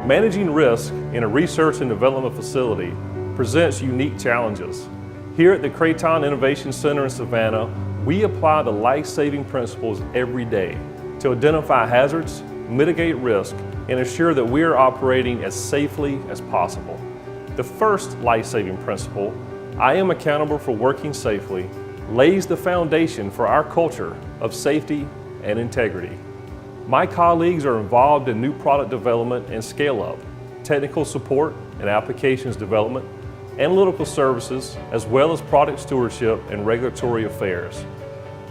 Managing risk in a research and development facility presents unique challenges. Here at the Kraton Innovation Center in Savannah, we apply the life-saving principles every day to identify hazards, mitigate risk, and ensure that we are operating as safely as possible. The first life-saving principle, I am accountable for working safely, lays the foundation for our culture of safety and integrity. My colleagues are involved in new product development and scale-up, technical support and applications development, analytical services, as well as product stewardship and regulatory affairs.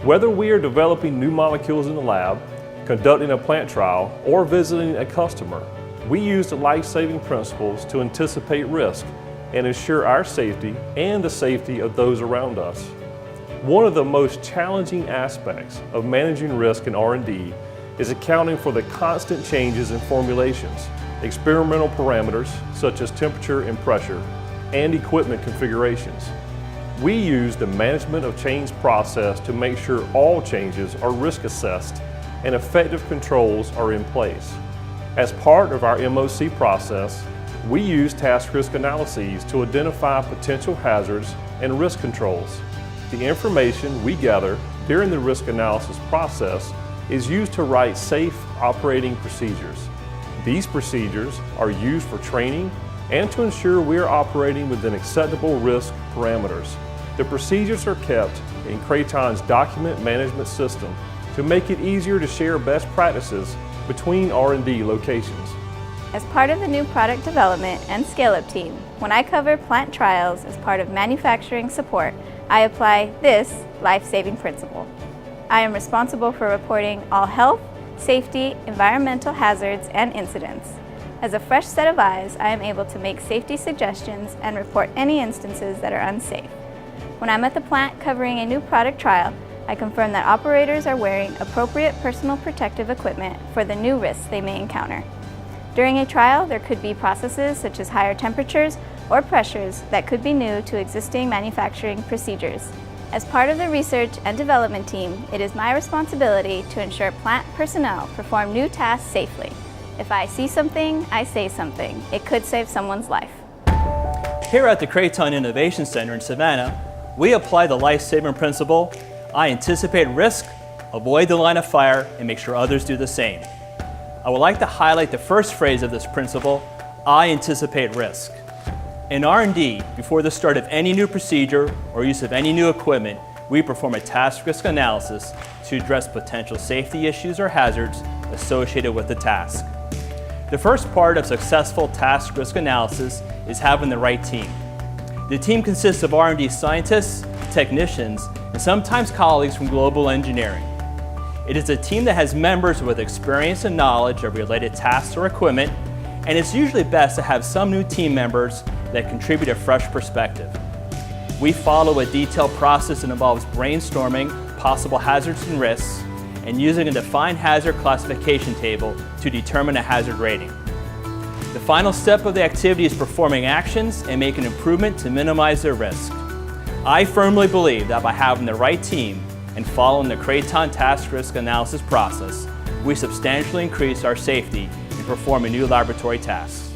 Whether we are developing new molecules in the lab, conducting a plant trial, or visiting a customer, we use the life-saving principles to anticipate risk and ensure our safety and the safety of those around us. One of the most challenging aspects of managing risk in R&D is accounting for the constant changes in formulations, experimental parameters such as temperature and pressure, and equipment configurations. We use the management of change process to make sure all changes are risk assessed and effective controls are in place. As part of our MOC process, we use task risk analyses to identify potential hazards and risk controls. The information we gather during the risk analysis process is used to write safe operating procedures. These procedures are used for training and to ensure we are operating within acceptable risk parameters. The procedures are kept in Kraton's document management system to make it easier to share best practices between R&D locations. As part of the new product development and scale-up team, when I cover plant trials as part of manufacturing support, I apply this life-saving principle. I am responsible for reporting all health, safety, environmental hazards, and incidents. As a fresh set of eyes, I am able to make safety suggestions and report any instances that are unsafe. When I'm at the plant covering a new product trial, I confirm that operators are wearing appropriate personal protective equipment for the new risks they may encounter. During a trial, there could be processes such as higher temperatures or pressures that could be new to existing manufacturing procedures. As part of the research and development team, it is my responsibility to ensure plant personnel perform new tasks safely. If I see something, I say something. It could save someone's life. Here at the Kraton Innovation Center in Savannah, we apply the life-saving principle, I anticipate risk, avoid the line of fire, and make sure others do the same. I would like to highlight the first phrase of this principle, I anticipate risk. In R&D, before the start of any new procedure or use of any new equipment, we perform a task risk analysis to address potential safety issues or hazards associated with the task. The first part of successful task risk analysis is having the right team. The team consists of R&D scientists, technicians, and sometimes colleagues from global engineering. It is a team that has members with experience and knowledge of related tasks or equipment, and it's usually best to have some new team members that contribute a fresh perspective. We follow a detailed process that involves brainstorming possible hazards and risks and using a defined hazard classification table to determine a hazard rating. The final step of the activity is performing actions and making improvement to minimize their risk. I firmly believe that by having the right team and following the Kraton task risk analysis process, we substantially increase our safety in performing new laboratory tasks.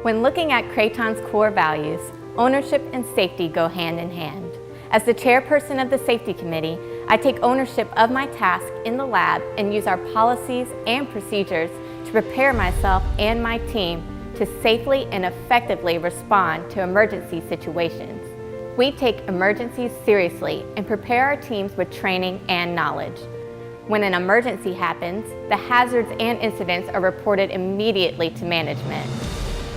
When looking at Kraton's core values, ownership and safety go hand in hand. As the chairperson of the safety committee, I take ownership of my task in the lab and use our policies and procedures to prepare myself and my team to safely and effectively respond to emergency situations. We take emergencies seriously and prepare our teams with training and knowledge. When an emergency happens, the hazards and incidents are reported immediately to management.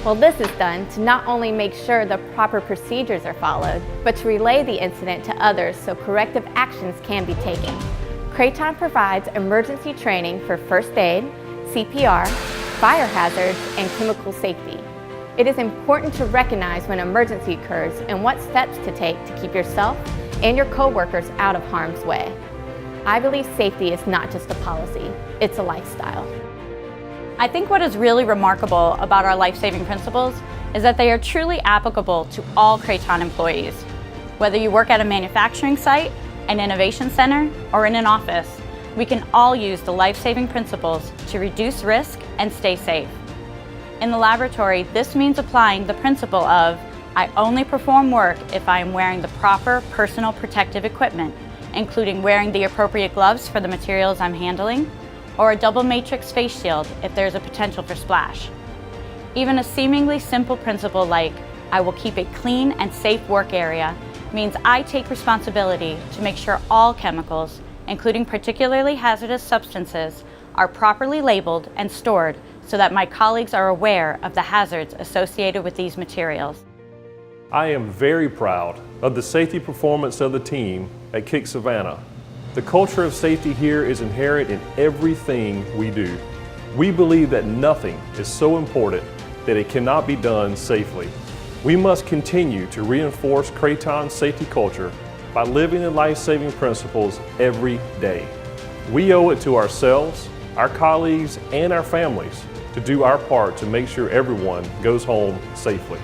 Well, this is done to not only make sure the proper procedures are followed, but to relay the incident to others so corrective actions can be taken. Kraton provides emergency training for first aid, CPR, fire hazards, and chemical safety. It is important to recognize when an emergency occurs and what steps to take to keep yourself and your coworkers out of harm's way. I believe safety is not just a policy, it's a lifestyle. I think what is really remarkable about our life-saving principles is that they are truly applicable to all Kraton employees. Whether you work at a manufacturing site, an innovation center, or in an office, We can all use the life-saving principles to reduce risk and stay safe. In the laboratory, this means applying the principle of I only perform work if I am wearing the proper personal protective equipment, including wearing the appropriate gloves for the materials I'm handling, or a double matrix face shield if there's a potential for splash. Even a seemingly simple principle like I will keep a clean and safe work area means I take responsibility to make sure all chemicals, including particularly hazardous substances, are properly labeled and stored so that my colleagues are aware of the hazards associated with these materials. I am very proud of the safety performance of the team at KIC Savannah. The culture of safety here is inherent in everything we do. We believe that nothing is so important that it cannot be done safely. We must continue to reinforce Kraton's safety culture by living the life-saving principles every day. We owe it to ourselves, our colleagues, and our families to do our part to make sure everyone goes home safely.